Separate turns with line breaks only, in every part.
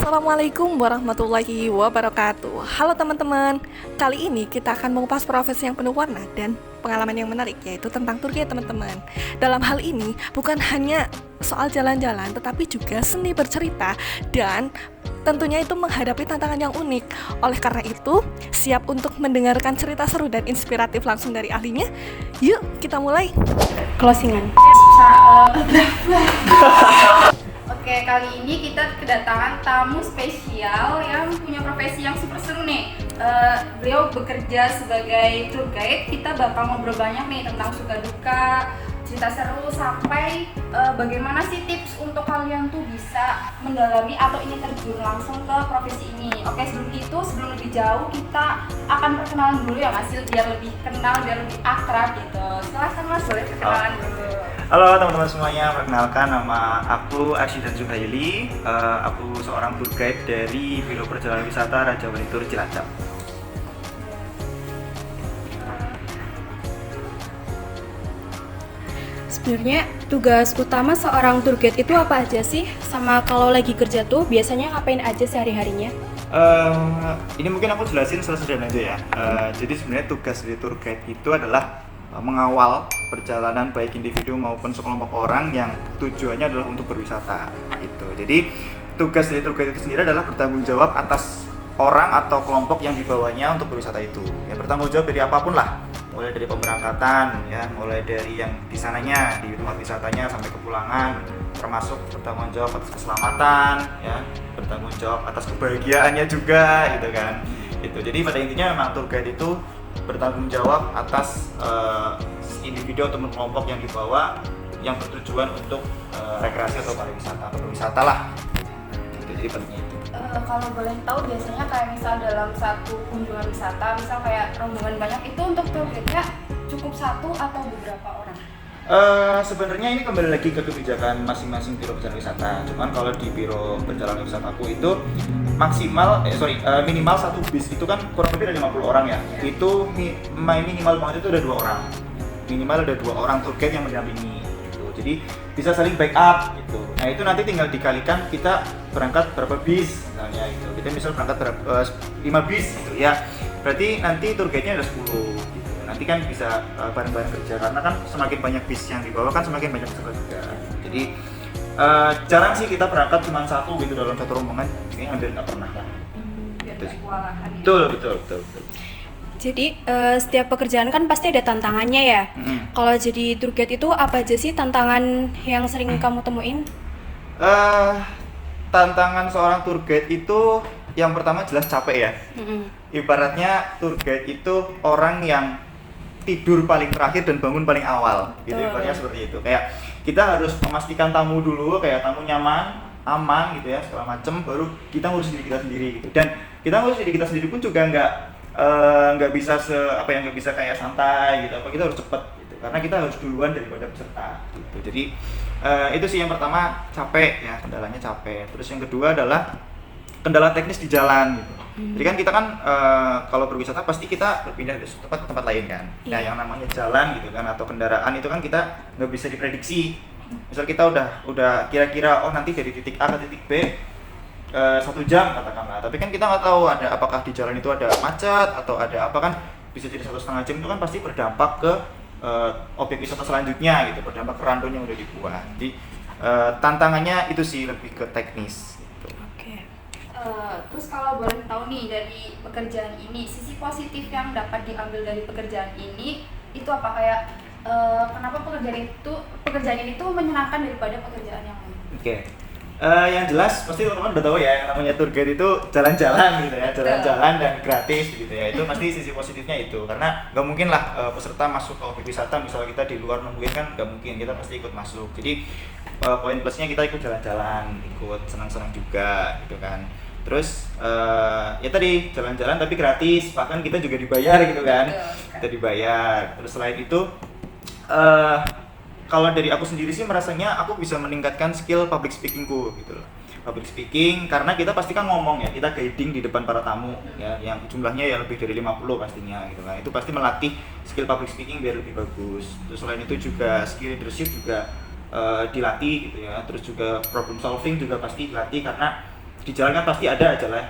Assalamualaikum warahmatullahi wabarakatuh. Halo teman-teman, kali ini kita akan mengupas profesi yang penuh warna dan pengalaman yang menarik, yaitu tentang Turki teman-teman. Dalam hal ini bukan hanya soal jalan-jalan, tetapi juga seni bercerita dan tentunya itu menghadapi tantangan yang unik. Oleh karena itu, siap untuk mendengarkan cerita seru dan inspiratif langsung dari ahlinya? Yuk kita mulai.
Closingan.
Oke, kali ini kita kedatangan tamu spesial yang punya profesi yang super seru nih. Beliau bekerja sebagai tour guide. Kita bakal ngobrol banyak nih tentang suka duka, cerita seru, sampai bagaimana sih tips untuk kalian tuh bisa mendalami atau ingin terjun langsung ke profesi ini. Oke, sebelum lebih jauh kita akan perkenalan dulu ya Mas, biar lebih kenal, biar lebih akrab gitu. Silahkan Mas, boleh perkenalan dulu.
Halo teman-teman semuanya, perkenalkan nama aku Arsyidan Zuhaili. Aku seorang tour guide dari Biro Perjalanan Wisata Raja Wali Tour Cilacap.
Sebenarnya tugas utama seorang tour guide itu apa aja sih? Sama kalau lagi kerja tuh biasanya ngapain aja sehari-harinya?
Ini mungkin aku jelasin sederhana aja ya. Jadi sebenarnya tugas dari tour guide itu adalah mengawal perjalanan baik individu maupun sekelompok orang yang tujuannya adalah untuk berwisata gitu. Jadi tugas dari tour guide itu sendiri adalah bertanggung jawab atas orang atau kelompok yang dibawanya untuk berwisata itu. Ya, bertanggung jawab dari apapun lah, mulai dari pemberangkatan ya, mulai dari yang di sananya di tempat wisatanya sampai kepulangan, termasuk bertanggung jawab atas keselamatan ya, bertanggung jawab atas kebahagiaannya juga gitu kan. Itu. Jadi pada intinya memang tour guide itu bertanggung jawab atas individu atau kelompok yang dibawa yang bertujuan untuk rekreasi atau pariwisata atau berwisata lah gitu. Jadi pentingnya itu.
Kalau boleh tahu biasanya kayak misal dalam satu kunjungan wisata, misal kayak rombongan banyak, itu untuk tour guide-nya cukup satu atau beberapa orang?
Sebenarnya ini kembali lagi ke kebijakan masing-masing biro perjalanan wisata. Cuman kalau di biro perjalanan wisata aku itu minimal satu bis itu kan kurang lebih ada 50 orang ya. Itu minimal banget itu ada 2 orang. Minimal ada 2 orang tour guide yang mendampingi gitu. Jadi bisa saling backup gitu. Nah, itu nanti tinggal dikalikan kita berangkat berapa bis misalnya gitu. Kita misal berangkat 5 bis gitu ya. Berarti nanti tour guide-nya ada 10 gitu. Nanti kan bisa bareng-bareng kerja, karena kan semakin banyak bis yang dibawa kan semakin banyak peserta juga. Jadi jarang sih kita berangkat cuma satu gitu dalam satu rombongan, kayaknya hampir nggak pernah lah.
Biar
Gitu
gak
sih.
kewalahan ya.
Betul.
Jadi setiap pekerjaan kan pasti ada tantangannya ya. Kalau jadi tour guide itu apa aja sih tantangan yang sering kamu temuin?
Tantangan seorang tour guide itu yang pertama jelas capek ya. Ibaratnya tour guide itu orang yang tidur paling terakhir dan bangun paling awal gitu.
Betul.
Ibaratnya seperti itu. Kayak kita harus memastikan tamu dulu, kayak tamu nyaman, aman gitu ya, segala macem, baru kita ngurus diri kita sendiri gitu. Dan kita ngurus diri kita sendiri pun juga nggak bisa nggak bisa kayak santai gitu. Kita harus cepet gitu, karena kita harus duluan daripada peserta gitu. Jadi itu sih yang pertama, capek ya, kendalanya capek. Terus yang kedua adalah kendala teknis di jalan gitu. Jadi kan kita kan kalau berwisata pasti kita berpindah dari satu tempat ke tempat lain kan. Nah, yang namanya jalan gitu kan atau kendaraan itu kan kita nggak bisa diprediksi. Misal kita udah kira-kira nanti dari titik A ke titik B 1 jam katakanlah. Tapi kan kita nggak tahu ada apakah di jalan itu ada macet atau ada apa, kan bisa jadi 1,5 jam, itu kan pasti berdampak ke objek wisata selanjutnya gitu, berdampak ke random yang udah dibuat. Jadi tantangannya itu sih lebih ke teknis.
Terus kalau boleh tahu nih dari pekerjaan ini, sisi positif yang dapat diambil dari pekerjaan ini itu apa? Kayak kenapa pekerjaan ini tuh menyenangkan daripada pekerjaan yang lain?
Oke. Yang jelas pasti teman-teman udah tahu ya, yang namanya tour guide itu jalan-jalan gitu ya, jalan-jalan dan gratis gitu ya. Itu pasti sisi positifnya itu, karena nggak mungkin lah peserta masuk ke objek wisata misalnya kita di luar nungguin, kan nggak mungkin, kita pasti ikut masuk. Jadi poin plusnya kita ikut jalan-jalan, ikut senang-senang juga gitu kan. Terus ya tadi jalan-jalan tapi gratis, bahkan kita juga dibayar gitu kan. Kita dibayar. Terus selain itu kalau dari aku sendiri sih merasanya aku bisa meningkatkan skill public speakingku gitu loh. Public speaking karena kita pasti kan ngomong ya, kita guiding di depan para tamu ya, yang jumlahnya ya lebih dari 50 pastinya gitu kan. Itu pasti melatih skill public speaking biar lebih bagus. Terus selain itu juga skill leadership juga dilatih gitu ya. Terus juga problem solving juga pasti dilatih, karena di jalan kan pasti ada aja lah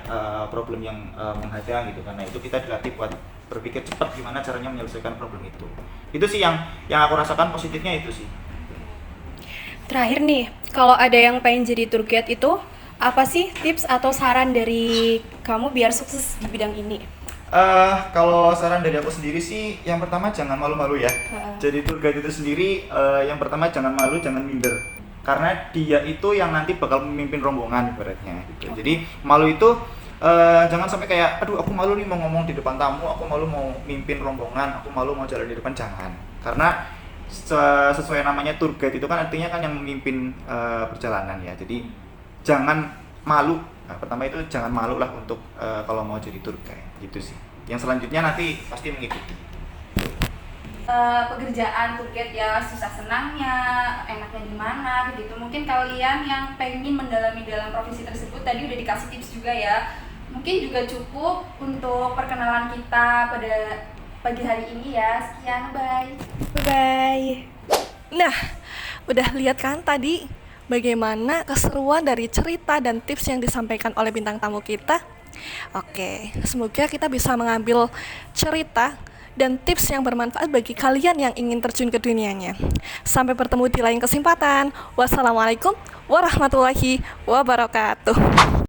problem yang menghadang gitu, karena itu kita dilatih buat berpikir cepat gimana caranya menyelesaikan problem itu. Itu sih yang aku rasakan positifnya itu sih.
Terakhir nih, kalau ada yang pengen jadi tour guide itu, apa sih tips atau saran dari kamu biar sukses di bidang ini?
Kalau saran dari aku sendiri sih, yang pertama jangan malu-malu ya. Jadi tour guide itu sendiri, yang pertama jangan malu, jangan minder. Karena dia itu yang nanti bakal memimpin rombongan ibaratnya gitu. Jadi malu itu jangan sampai kayak, aduh aku malu nih mau ngomong di depan tamu, aku malu mau mimpin rombongan, aku malu mau jalan di depan, jangan. Karena sesuai namanya tour guide itu kan artinya kan yang memimpin perjalanan ya. Jadi jangan malu. Nah, pertama itu jangan malu lah untuk kalau mau jadi tour guide gitu sih. Yang selanjutnya nanti pasti mengikuti.
Pekerjaan tour guide ya susah senangnya, enaknya di mana gitu. Mungkin kalian yang pengen mendalami dalam profesi tersebut tadi udah dikasih tips juga ya. Mungkin juga cukup untuk perkenalan kita pada pagi hari ini ya. Sekian, bye.
Bye.
Nah, udah lihat kan tadi bagaimana keseruan dari cerita dan tips yang disampaikan oleh bintang tamu kita? Oke, semoga kita bisa mengambil cerita dan tips yang bermanfaat bagi kalian yang ingin terjun ke dunianya. Sampai bertemu di lain kesempatan. Wassalamualaikum warahmatullahi wabarakatuh.